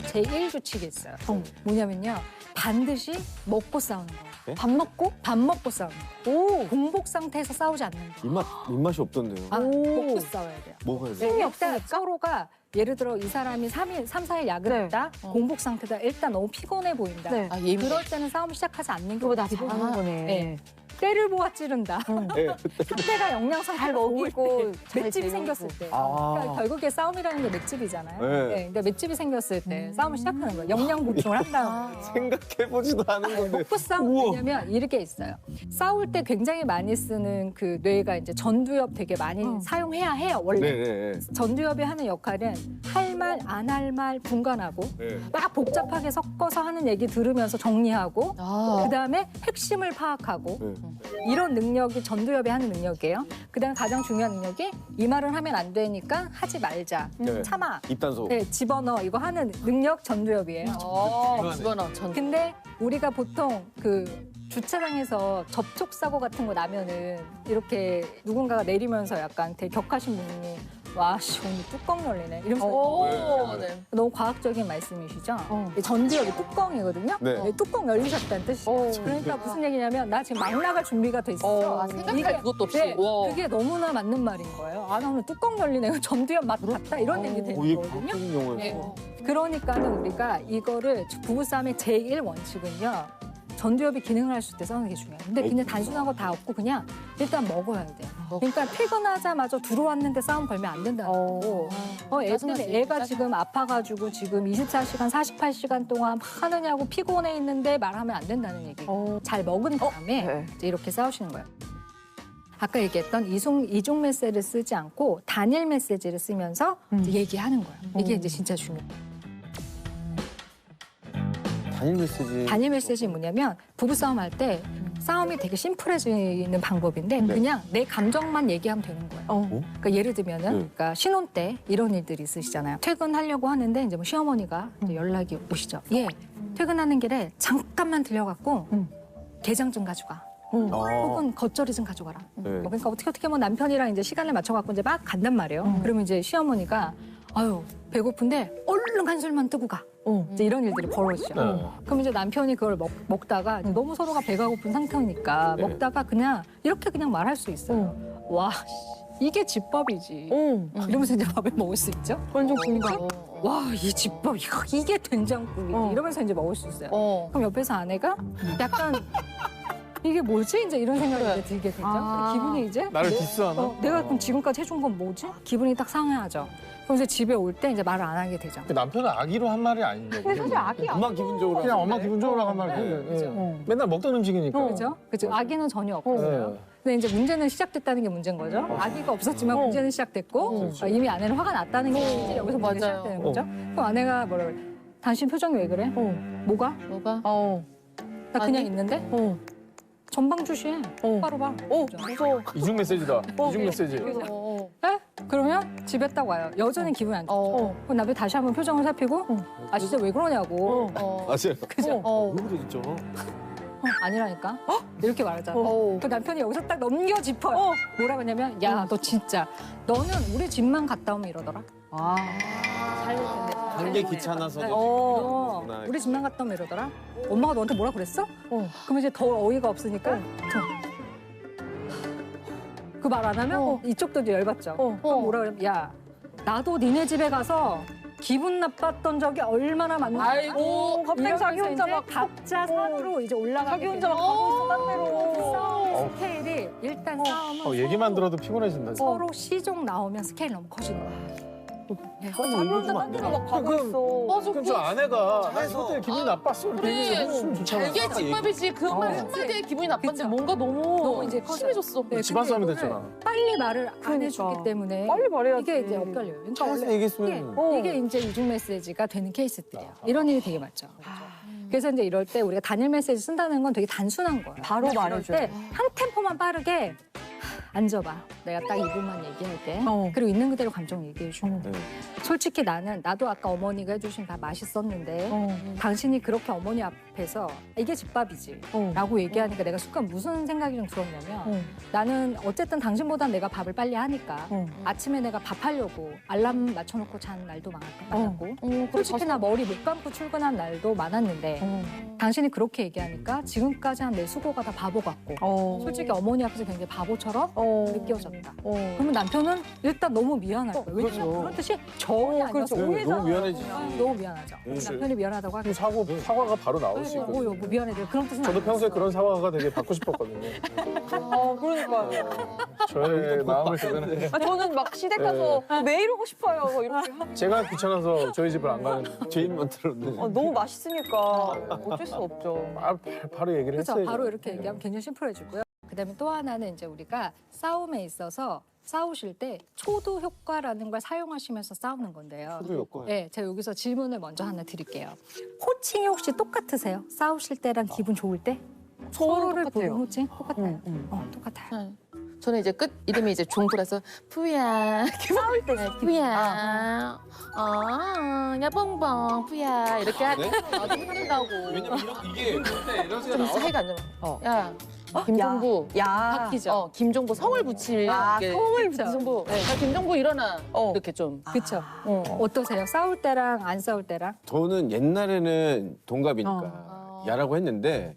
제1 규칙이 있어요. 뭐냐면요. 반드시 먹고 싸우는 거예요. 네? 밥 먹고 싸우는 거예요. 오. 공복 상태에서 싸우지 않는 거예요. 입맛이 없던데요. 먹고 싸워야 돼요. 먹어야 돼. 네, 일단 서로가 예를 들어 이 사람이 3, 4일 야근했다. 공복 상태다. 일단 너무 피곤해 보인다. 네. 그럴 때는 싸움 시작하지 않는 게 그거보다 기본이에요. 잘하는 거네. 네. 때를 보아 찌른다. 네. 상대가 영양상 잘 먹이고 잘 맷집이 재우고. 생겼을 때. 아. 그러니까 결국에 싸움이라는 게 맷집이잖아요. 네. 네. 근데 맷집이 생겼을 때 싸움을 시작하는 거예요. 영양 보충을 한다는 거예요. 생각해보지도 않은 건데. 먹고 싸움 우와. 왜냐면 이렇게 있어요. 싸울 때 굉장히 많이 쓰는 그 뇌가 이제 전두엽 되게 많이 사용해야 해요. 원래. 네네. 전두엽이 하는 역할은 할 말, 안 할 말 분간하고 네. 막 복잡하게 섞어서 하는 얘기 들으면서 정리하고 아. 그다음에 핵심을 파악하고 네. 이런 능력이 전두엽이 하는 능력이에요. 그다음 가장 중요한 능력이 이 말은 하면 안 되니까 하지 말자. 네. 참아. 입단속. 네, 집어넣어. 이거 하는 능력 전두엽이에요. 집어넣어. 전. 근데 우리가 보통 그 주차장에서 접촉 사고 같은 거 나면은 이렇게 누군가가 내리면서 약간 되게 격하신 분이 와, 씨, 오늘 뚜껑 열리네. 이러면서 오. 네. 너무 과학적인 말씀이시죠? 이 전두엽이 뚜껑이거든요. 네. 네, 뚜껑 열리셨다는 뜻이에요. 그러니까 무슨 얘기냐면 나 지금 막 나갈 준비가 돼 있어. 아, 생각할 그것도 없이. 네, 와. 그게 너무나 맞는 말인 거예요. 아, 나 오늘 뚜껑 열리네. 전두엽 맛 같다. 이런 얘기 되는 이게 거거든요. 바뀐 용어였어. 네. 그러니까는 우리가 이거를 부부싸움의 제1 원칙은요. 전두엽이 기능을 할 수 있을 때 싸우는 게 중요해요. 근데 그냥 단순한 거 다 없고 그냥 일단 먹어야 돼요. 그러니까 퇴근하자마자 들어왔는데 싸움 걸면 안 된다는 거고. 애 짜증나지, 때문에 애가 짜증나. 지금 아파가지고 지금 24시간, 48시간 동안 막 하느냐고 피곤해 있는데 말하면 안 된다는 얘기고. 잘 먹은 다음에 네. 이제 이렇게 싸우시는 거예요. 아까 얘기했던 이중 메시지를 쓰지 않고 단일 메시지를 쓰면서 이제 얘기하는 거예요. 이게 이제 진짜 중요해요. 단일 메시지. 단일 메시지 뭐냐면 부부싸움 할 때 싸움이 되게 심플해지는 방법인데 그냥 내 감정만 얘기하면 되는 거예요. 그러니까 예를 들면은 그러니까 신혼 때 이런 일들이 있으시잖아요. 퇴근하려고 하는데 이제 뭐 시어머니가 이제 연락이 오시죠. 예, 퇴근하는 길에 잠깐만 들려갖고 게장 좀 가져가. 혹은 겉절이 좀 가져가라. 네. 그러니까 어떻게 뭐 남편이랑 이제 시간을 맞춰갖고 이제 막 간단 말이에요. 그러면 이제 시어머니가 아유 배고픈데 얼른 간술만 뜨고 가. 이제 이런 일들이 벌어지죠. 그럼 이제 남편이 그걸 먹다가 너무 서로가 배가 고픈 상태니까 네. 먹다가 그냥 이렇게 그냥 말할 수 있어요. 와, 이게 집밥이지. 이러면서 이제 밥을 먹을 수 있죠. 완전 공감. 와, 이 집밥, 이게 된장국이지. 이러면서 이제 먹을 수 있어요. 그럼 옆에서 아내가 약간 이게 뭐지? 이제 이런 생각이 이제 들게 되죠. 아. 기분이 이제 나를 디스하나? 내가 그럼 지금까지 해준 건 뭐지? 기분이 딱 상해하죠. 그럼 이제 집에 올 때 이제 말을 안 하게 되죠. 그 남편은 악의로 한 말이 아닌데. 사실 악이 엄마 기분 좋으라. 그냥 엄마 기분 좋으라고 한 말이에요. 네, 그죠. 예. 맨날 먹던 음식이니까. 그죠? 그죠. 아기는 전혀 없거든요. 네. 근데 이제 문제는 시작됐다는 게 문제인 거죠. 아기가 없었지만 문제는 시작됐고 이미 아내는 화가 났다는 게 이제 여기서 문제가 맞아요. 시작되는 거죠. 그럼 아내가 뭐라고 그래? 당신 표정이 왜 그래? 뭐가? 뭐가? 나 그냥 아니? 있는데? 전방주시해. 바로 봐. 무서워. 이중 메시지다. 이중 메시지. 에? 그러면 집에 딱 와요. 여전히 기분이 안 좋죠. 그럼 남편 다시 한번 표정을 살피고 아 진짜 왜 그러냐고. 맞아요. 그죠? 왜 그래 진짜. 아니라니까? 이렇게 말하잖아. 그 남편이 여기서 딱 넘겨 짚어요. 뭐라고 하냐면 야 너 진짜 너는 우리 집만 갔다 오면 이러더라. 단계 귀찮아서. 너 우리 집만 갔다 오면 이러더라. 엄마가 너한테 뭐라 그랬어? 그럼 이제 더 어이가 없으니까 그 말 안 하면 이쪽도 이제 열받죠. 그럼 뭐라 그러면 야 나도 니네 집에 가서 기분 나빴던 적이 얼마나 많은지. 아이고, 갑자기 자기 혼자 막 각자 산으로 이제 올라가게 자기 혼자 막 되죠. 가고 있어, 딴 데로. 싸움의 스케일이 일단 싸움은 얘기만 들어도 피곤해진다. 서로 시종 나오면 스케일 너무 커지는 거예요. 자기 혼자 딴 데로 막 가고 있어. 맞아. 그럼 저 아내가 나 이것 때문에 기분이 나빴어. 이렇게 얘기해주면 좋잖아. 이게 집밥이지. 그 말 한마디에 기분이 나빴는데 뭔가 너무 이제 커져요. 심해졌어. 네, 집안 싸움이 근데 이거를 됐잖아. 빨리 말을 안 해주기 때문에 빨리 말해야지. 이게 이제 엇갈려요. 그러니까 차에서 원래 얘기했으면. 이게 이제 이중 메시지가 되는 케이스들이에요. 이런 일이 되게 많죠. 그래서 이제 이럴 때 우리가 단일 메시지 쓴다는 건 되게 단순한 거예요. 바로 이럴 말해줘요. 때 한 템포만 빠르게 앉아봐. 내가 딱 2분만 얘기할게. 그리고 있는 그대로 감정 얘기해 주고. 솔직히 나도 아까 어머니가 해주신 다 맛있었는데 당신이 그렇게 어머니 앞에서 이게 집밥이지 라고 얘기하니까 내가 순간 무슨 생각이 좀 들었냐면 나는 어쨌든 당신보단 내가 밥을 빨리 하니까 아침에 내가 밥 하려고 알람 맞춰놓고 잔 날도 많았고 솔직히 나 머리 못 감고 출근한 날도 많았는데 당신이 그렇게 얘기하니까 지금까지 한 내 수고가 다 바보 같고 솔직히 어머니 앞에서 굉장히 바보처럼 느껴졌다. 그러면 남편은 일단 너무 미안할 거예요. 왜냐면 그런 뜻이 전혀 아니었어. 너무 미안해지. 너무 미안하죠. 남편이 미안하다고 하겠죠. 사과가 바로 나올 수 있거든요. 여보 미안해. 그런 뜻은 저도 아니었어. 평소에 그런 사과가 되게 받고 싶었거든요. 그러니까요. 저의 마음을 대변해. 저는 막 시댁 가서 매일 오고 싶어요. 뭐 이렇게. 제가 귀찮아서 저희 집을 안 가는. 제 입만 들었네. 너무 맛있으니까 어쩔 수 없죠. 바로 얘기를 그렇죠. 했어요. 바로 이렇게 얘기하면 굉장히 심플해지고요. 그다음에 또 하나는 이제 우리가 싸움에 있어서 싸우실 때 초도 효과라는 걸 사용하시면서 싸우는 건데요. 초도 효과? 네, 제가 여기서 질문을 먼저 하나 드릴게요. 호칭이 혹시 똑같으세요? 싸우실 때랑 기분 좋을 때? 서로를 보는 호칭? 똑같아요. 똑같아요. 저는 이제 끝 이름이 이제 종부라서 푸야 싸울 때 푸야 야봉봉 푸야 이렇게 하면 나도 힘들다고. 왜냐면 이게 이런 좀 사이가 안 좋아. 야 김종부 바뀌죠. 김종부 성을 붙일 게. 성을 김종부 야 김종부 일어나 이렇게 좀. 그렇죠. 어떠세요? 싸울 때랑 안 싸울 때랑? 저는 옛날에는 동갑이니까 야라고 했는데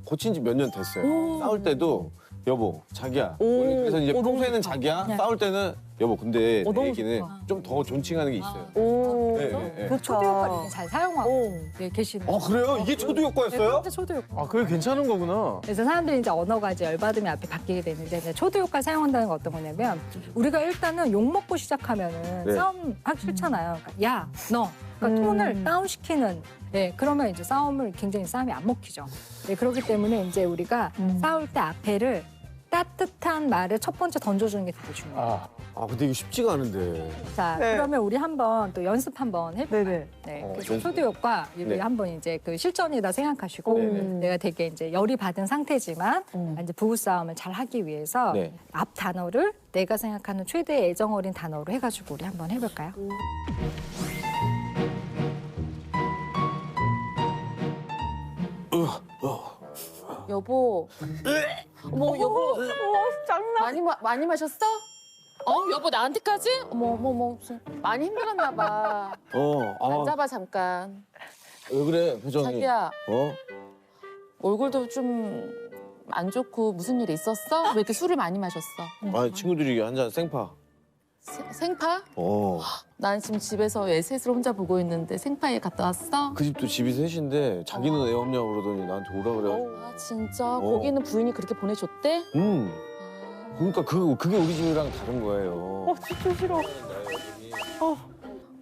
고친 지 몇 년 됐어요. 싸울 때도 여보, 자기야. 그래서 이제 평소에는 자기야, 싸울 때는 여보, 근데 내 얘기는 좀 더 존칭하는 게 있어요. 네. 초도 효과를 잘 사용하고 계시는. 그래요? 이게 초도 효과였어요? 네, 초도 효과. 그게 괜찮은 거구나. 그래서 사람들이 이제 언어가 이제 열받으면 앞에 바뀌게 되는데 이제 초도 효과 사용한다는 건 어떤 거냐면 우리가 일단은 욕 먹고 시작하면은 싸움 하기 싫잖아요. 그러니까 야, 너. 그러니까 톤을 다운시키는 그러면 이제 싸움이 안 먹히죠. 그렇기 때문에 이제 우리가 싸울 때 앞에를 따뜻한 말을 첫 번째 던져주는 게 되게 중요해요. 근데 이게 쉽지가 않은데. 자, 그러면 우리 한번 또 연습 한번 해볼까요? 그래서 초도 효과 우리 한번 이제 그 실전이다 생각하시고 내가 되게 이제 열이 받은 상태지만 이제 부부 싸움을 잘 하기 위해서 앞 단어를 내가 생각하는 최대 애정 어린 단어로 해가지고 우리 한번 해볼까요? 여보. 어머 여보. 장난. 많이 마셨어? 여보 나한테까지? 어머 무슨 많이 힘들었나 봐. 앉아봐 잠깐. 왜 그래, 표정이? 자기야. 얼굴도 좀 안 좋고 무슨 일 있었어? 왜 이렇게 술을 많이 마셨어? 친구들이 한 잔 생파. 생파? 난 지금 집에서 애셋을 혼자 보고 있는데 생파에 갔다 왔어? 그 집도 집이 셋인데 자기는 애 없냐고 그러더니 나한테 오라 그래. 진짜? 거기는 부인이 그렇게 보내줬대? 그러니까 그게 우리 집이랑 다른 거예요. 진짜 싫어.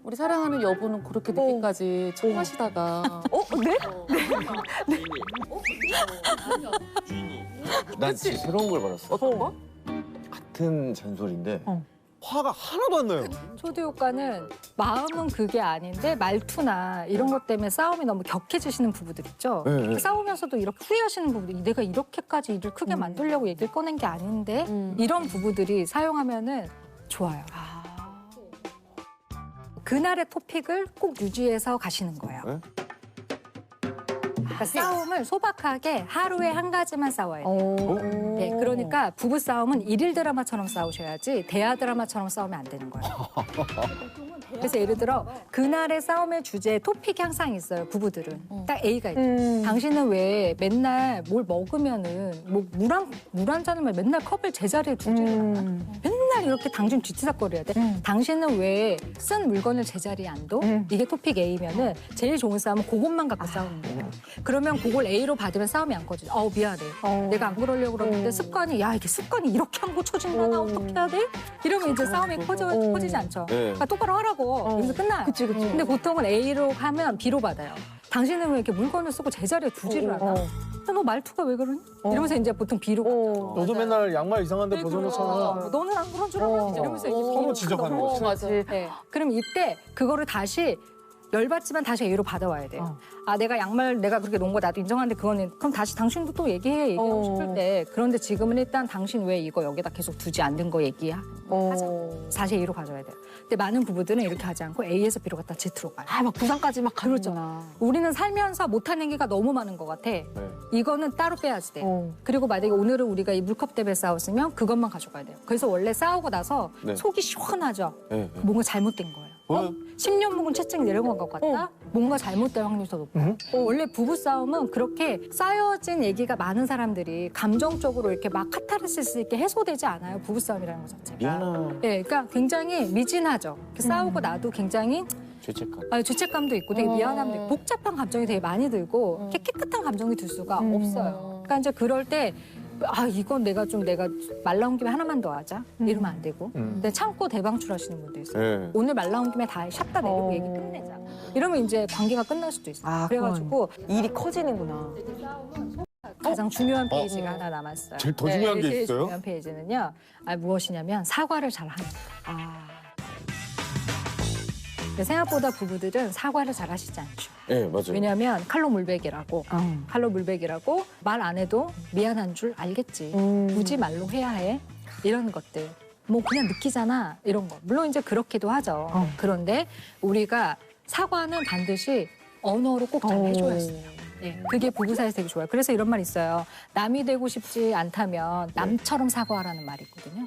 우리 사랑하는 여보는 그렇게 늦게까지 청하시다가 네? 난 진짜 새로운 걸 받았어. 어떤 거? 같은 잔소리인데 화가 하나도 안 나요. 초도 효과는 마음은 그게 아닌데 말투나 이런 것 때문에 싸움이 너무 격해지시는 부부들 있죠. 싸우면서도 이렇게 후회하시는 부부들, 내가 이렇게까지 일을 크게 만들려고 얘기를 꺼낸 게 아닌데 이런 부부들이 사용하면은 좋아요. 그날의 토픽을 꼭 유지해서 가시는 거예요. 그러니까 싸움을 소박하게 하루에 한 가지만 싸워야 돼요. 그러니까 부부 싸움은 일일 드라마처럼 싸우셔야지 대화 드라마처럼 싸우면 안 되는 거예요. 그래서 예를 들어 그날의 싸움의 주제 토픽이 항상 있어요. 부부들은 딱 A가 있죠. 당신은 왜 맨날 뭘 먹으면은 뭐 물 한 잔을 맨날 컵을 제자리에 두지를 않아? 맨날 이렇게 당신 뒤치삭거려야 돼. 당신은 왜 쓴 물건을 제자리에 안 둬? 이게 토픽 A면은 제일 좋은 싸움은 그것만 갖고 싸우는 거예요. 그러면 그걸 A로 받으면 싸움이 안 꺼지죠. 미안해. 내가 안 그러려고 그러는데 습관이 이게 습관이 이렇게 한 거 쳐진다. 나 어떻게 해야 돼? 이러면 이제 싸움이 커지지 않죠. 그러니까 똑바로 하라고. 여기서 끝나요. 그치. 근데 보통은 A로 하면 B로 받아요. 당신은 왜 이렇게 물건을 쓰고 제자리에 두지를 않아? 너 말투가 왜 그러니? 이러면서 이제 보통 B로 가죠. 너도 맨날 양말 이상한데 벗어놓잖아. 너는 안 그런 줄 알아? 이러면서 이제 서로 지적하는 거지. 맞아. 그럼 이때 그거를 다시 열받지만 다시 A로 받아와야 돼요. 아, 내가 양말 내가 그렇게 놓은 거 나도 인정하는데 그거는 그럼 다시 당신도 또 얘기하고 싶을 때 그런데 지금은 일단 당신 왜 이거 여기다 계속 두지 않는 거 얘기하자. 다시 A로 가져야 돼요. 근데 많은 부부들은 이렇게 하지 않고 A에서 B로 갔다 Z로 가요. 아, 막 부산까지 막 그렇죠. 우리는 살면서 못하는 얘기가 너무 많은 것 같아. 이거는 따로 빼야지 돼. 그리고 만약에 오늘은 우리가 이 물컵 때문에 싸웠으면 그것만 가져가야 돼요. 그래서 원래 싸우고 나서 네. 속이 시원하죠. 네. 뭔가 잘못된 거예요. 10년 묵은 채찍 내려간 것 같다? 뭔가 잘못될 확률이 더 높아요. 원래 부부싸움은 그렇게 쌓여진 얘기가 많은 사람들이 감정적으로 이렇게 막 카타르시스 있게 해소되지 않아요. 부부싸움이라는 것 자체가. 미안하. 네, 그러니까 굉장히 미진하죠. 이렇게 싸우고 나도 굉장히 죄책감. 죄책감도 있고 되게 미안함도 있고 복잡한 감정이 되게 많이 들고 이렇게 깨끗한 감정이 들 수가 없어요. 그러니까 이제 그럴 때 이건 내가 말 나온 김에 하나만 더 하자 이러면 안 되고 근데 참고 대방출하시는 분도 있어요. 네. 오늘 말 나온 김에 다 샷다 내리고 얘기 끝내자. 이러면 이제 관계가 끝날 수도 있어요. 그래가지고 일이 커지는구나. 가장 중요한 페이지가 하나 남았어요. 제일 더 중요한 게 제일 있어요? 중요한 페이지는요. 무엇이냐면 사과를 잘 하는 거예요. 근데 생각보다 부부들은 사과를 잘 하시지 않죠. 네, 맞아요. 왜냐하면 칼로 물베기라고 말 안 해도 미안한 줄 알겠지. 굳이 말로 해야 해. 이런 것들. 뭐 그냥 느끼잖아. 이런 거. 물론 이제 그렇기도 하죠. 그런데 우리가 사과는 반드시 언어로 꼭 잘 해줘야 해요. 예, 그게 부부 사이에서 되게 좋아요. 그래서 이런 말 있어요. 남이 되고 싶지 않다면 남처럼 사과하라는 말이 있거든요.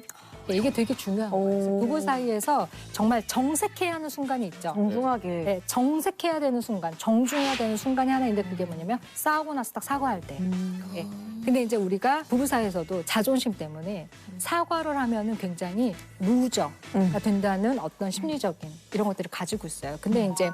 예, 이게 되게 중요한 거예요. 그래서 부부 사이에서 정말 정색해야 하는 순간이 있죠. 정중하게. 네, 정색해야 되는 순간, 정중해야 되는 순간이 하나 있는데 그게 뭐냐면 싸우고 나서 딱 사과할 때. 예. 근데 이제 우리가 부부 사이에서도 자존심 때문에 사과를 하면은 굉장히 루저가 된다는 어떤 심리적인 이런 것들을 가지고 있어요. 근데 이제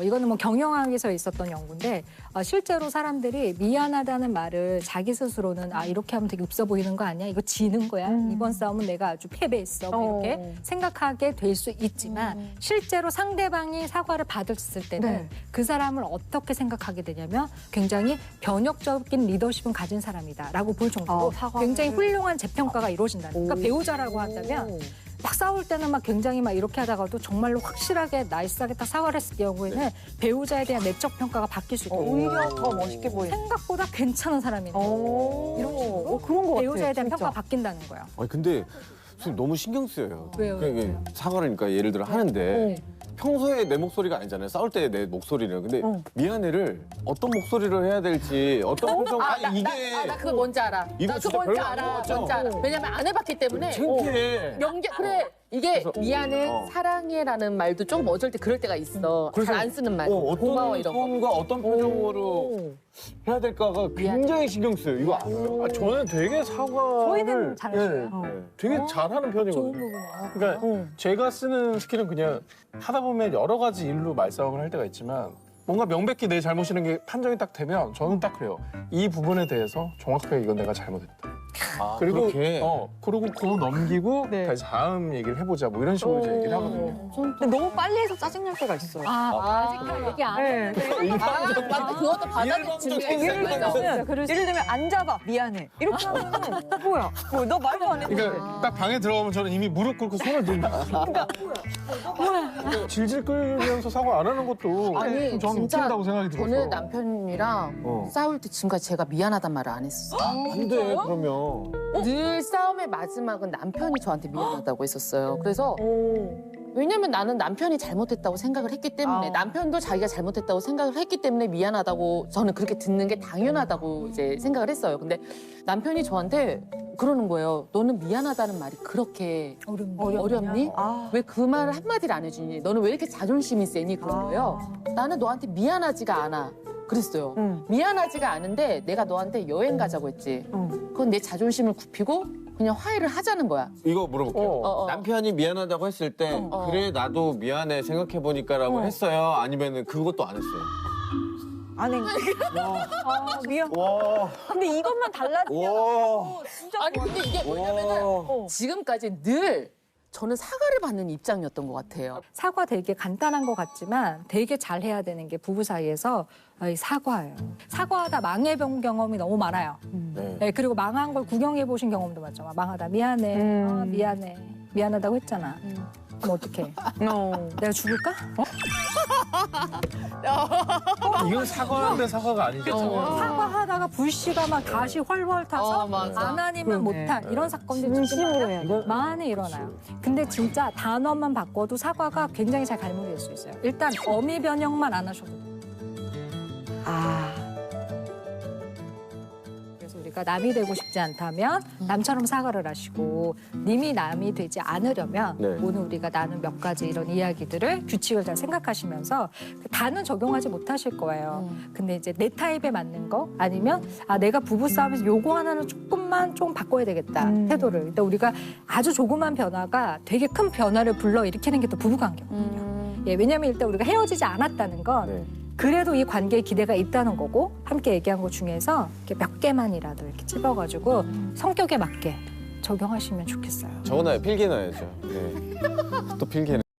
이거는 뭐 경영학에서 있었던 연구인데 실제로 사람들이 미안하다는 말을 자기 스스로는 이렇게 하면 되게 없어 보이는 거 아니야? 이거 지는 거야? 이번 싸움은 내가 아주 패배했어. 뭐 이렇게 생각하게 될 수 있지만 실제로 상대방이 사과를 받았을 때는 그 사람을 어떻게 생각하게 되냐면 굉장히 변혁적인 리더십은 가진 사람이다라고 볼 정도로 굉장히 훌륭한 재평가가 이루어진다는 거예요. 그러니까 배우자라고 한다면 막 싸울 때는 막 굉장히 막 이렇게 하다가도 정말로 확실하게 나이스하게 딱 사과를 했을 경우에는 배우자에 대한 내적 평가가 바뀔 수 있고 오히려 더 멋있게 보이는. 생각보다 괜찮은 사람인데 이런 식으로 그런 거 같아. 배우자에 대한 진짜. 평가가 바뀐다는 거예요. 아니 근데 선생님 너무 신경 쓰여요. 왜요? 그게 사과를 그러니까 예를 들어 하는데 평소에 내 목소리가 아니잖아요. 싸울 때 내 목소리는. 근데 미안해를 어떤 목소리를 해야 될지 어떤 표정 나 그거 뭔지 알아. 이거 나 진짜 그거 뭔지 별로 안 알아. 먹었죠? 뭔지 알아. 왜냐면 안 해봤기 때문에. 창피해. 그래. 이게 그래서, 미안해, 사랑해라는 말도 조금 어쩔 때 그럴 때가 있어. 잘 안 쓰는 말. 고마워 어떤 이런 거. 톤과 어떤 표정으로 해야 될까가 굉장히 신경 쓰여요. 이거 알아요? 저는 되게 사과를 저희는 잘하셔요. 되게 잘하는 좋은 편이거든요. 부분이에요. 그러니까 제가 쓰는 스킬은 그냥 하다 보면 여러 가지 일로 말싸움을 할 때가 있지만 뭔가 명백히 내 잘못이라는 게 판정이 딱 되면 저는 딱 그래요. 이 부분에 대해서 정확하게 이건 내가 잘못했다. 그리고 그렇게. 그리고 그거 넘기고 다시 다음 얘기를 해보자 뭐 이런 식으로 이제 얘기를 하거든요. 근데 너무 빨리 해서 짜증날 때가 있어요. 아직 얘기 안 해. 맞다. 그것도 받아들일 준비가 있어요. 예를 들면 앉아봐 미안해 이렇게 하면은 뭐야 너 말도 안 했는데 그러니까 딱 방에 들어가면 저는 이미 무릎 꿇고 손을 들고 질질 끌면서 사과 안 하는 것도 아니 저는 진짜 웃긴다고 생각이 들어서. 저는 남편이랑 싸울 때 지금까지 제가 미안하단 말을 안 했어. 안 돼, 그러면. 늘 싸움의 마지막은 남편이 저한테 미안하다고 했었어요. 그래서 왜냐면 나는 남편이 잘못했다고 생각을 했기 때문에 남편도 자기가 잘못했다고 생각을 했기 때문에 미안하다고 저는 그렇게 듣는 게 당연하다고 이제 생각을 했어요. 근데 남편이 저한테 그러는 거예요. 너는 미안하다는 말이 그렇게 어렵니? 왜 그 말을 한마디를 안 해주니? 너는 왜 이렇게 자존심이 세니? 그런 거예요. 나는 너한테 미안하지가 않아. 그랬어요. 미안하지가 않은데 내가 너한테 여행 가자고 했지. 그건 내 자존심을 굽히고 그냥 화해를 하자는 거야. 이거 물어볼게요. 남편이 미안하다고 했을 때 그래 나도 미안해 생각해보니까라고 했어요? 아니면 그것도 안 했어요? 안 해. 미안. 와. 근데 이것만 달라지면 와. 진짜 아니 근데 이게 뭐냐면은 지금까지 늘 저는 사과를 받는 입장이었던 것 같아요. 사과 되게 간단한 것 같지만 되게 잘해야 되는 게 부부 사이에서 이 사과예요. 사과하다 망해본 경험이 너무 많아요. 네. 네, 그리고 망한 걸 구경해 보신 경험도 많죠. 망하다 미안해, 미안해, 미안하다고 했잖아. 그럼 어떡해? 내가 죽을까? 이건 사과하는데 사과가 아니죠. 사과하다가 불씨가 막 가시 훨훨 타서 맞아. 안 아니면 못할 이런 사건들이 진심으로 해야 돼. 많이 일어나요. 근데 진짜 단어만 바꿔도 사과가 굉장히 잘 갈무리 될 수 있어요. 일단 어미 변형만 안 하셔도 돼요. 그래서 우리가 남이 되고 싶지 않다면 남처럼 사과를 하시고 님이 남이 되지 않으려면 네. 오늘 우리가 나눈 몇 가지 이런 이야기들을 규칙을 잘 생각하시면서 다는 적용하지 못하실 거예요. 근데 이제 내 타입에 맞는 거 아니면 내가 부부싸움에서 요거 하나는 조금만 좀 바꿔야 되겠다 태도를. 일단 우리가 아주 조그만 변화가 되게 큰 변화를 불러일으키는 게 또 부부관계거든요. 예, 왜냐하면 일단 우리가 헤어지지 않았다는 건 네. 그래도 이 관계에 기대가 있다는 거고 함께 얘기한 것 중에서 이렇게 몇 개만이라도 이렇게 찝어가지고 성격에 맞게 적용하시면 좋겠어요. 적어놔요. 필기놔야죠. 네. 또 필기는.